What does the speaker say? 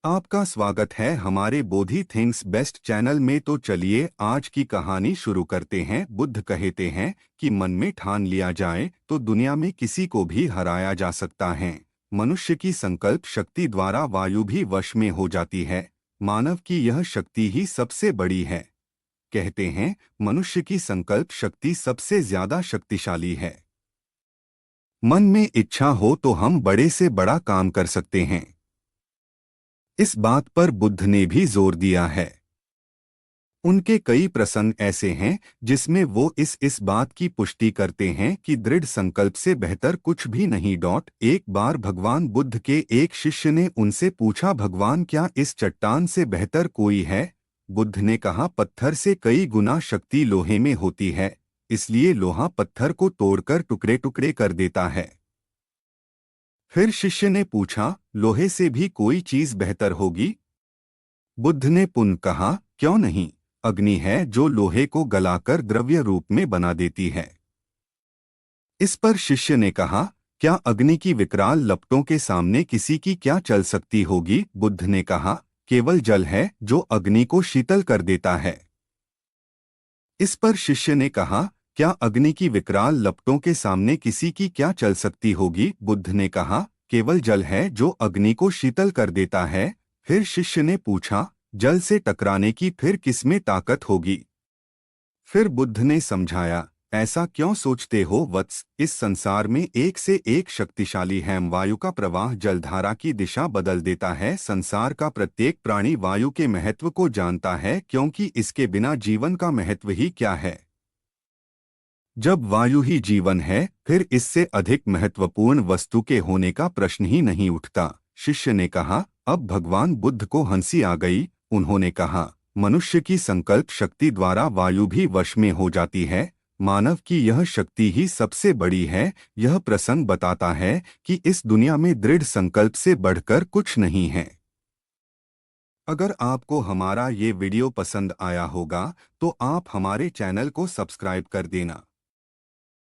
आपका स्वागत है हमारे बोधि थिंग्स बेस्ट चैनल में। तो चलिए आज की कहानी शुरू करते हैं। बुद्ध कहते हैं कि मन में ठान लिया जाए तो दुनिया में किसी को भी हराया जा सकता है। मनुष्य की संकल्प शक्ति द्वारा वायु भी वश में हो जाती है। मानव की यह शक्ति ही सबसे बड़ी है। कहते हैं मनुष्य की संकल्प शक्ति सबसे ज्यादा शक्तिशाली है। मन में इच्छा हो तो हम बड़े से बड़ा काम कर सकते हैं। इस बात पर बुद्ध ने भी जोर दिया है। उनके कई प्रसंग ऐसे हैं जिसमें वो इस बात की पुष्टि करते हैं कि दृढ़ संकल्प से बेहतर कुछ भी नहीं। एक बार भगवान बुद्ध के एक शिष्य ने उनसे पूछा, भगवान क्या इस चट्टान से बेहतर कोई है? बुद्ध ने कहा, पत्थर से कई गुना शक्ति लोहे में होती है, इसलिए लोहा पत्थर को तोड़कर टुकड़े टुकड़े कर देता है। फिर शिष्य ने पूछा, लोहे से भी कोई चीज बेहतर होगी? बुद्ध ने पुनः कहा, क्यों नहीं, अग्नि है जो लोहे को गलाकर द्रव्य रूप में बना देती है। इस पर शिष्य ने कहा, क्या अग्नि की विकराल लपटों के सामने किसी की क्या चल सकती होगी? बुद्ध ने कहा, केवल जल है जो अग्नि को शीतल कर देता है। इस पर शिष्य ने कहा, क्या अग्नि की विकराल लपटों के सामने किसी की क्या चल सकती होगी? बुद्ध ने कहा, केवल जल है जो अग्नि को शीतल कर देता है। फिर शिष्य ने पूछा, जल से टकराने की फिर किसमें ताकत होगी? फिर बुद्ध ने समझाया, ऐसा क्यों सोचते हो वत्स, इस संसार में एक से एक शक्तिशाली है। वायु का प्रवाह जलधारा की दिशा बदल देता है। संसार का प्रत्येक प्राणी वायु के महत्व को जानता है, क्योंकि इसके बिना जीवन का महत्व ही क्या है। जब वायु ही जीवन है, फिर इससे अधिक महत्वपूर्ण वस्तु के होने का प्रश्न ही नहीं उठता। शिष्य ने कहा, अब भगवान बुद्ध को हंसी आ गई। उन्होंने कहा, मनुष्य की संकल्प शक्ति द्वारा वायु भी वश में हो जाती है। मानव की यह शक्ति ही सबसे बड़ी है। यह प्रसंग बताता है कि इस दुनिया में दृढ़ संकल्प से बढ़कर कुछ नहीं है। अगर आपको हमारा ये वीडियो पसंद आया होगा तो आप हमारे चैनल को सब्सक्राइब कर देना।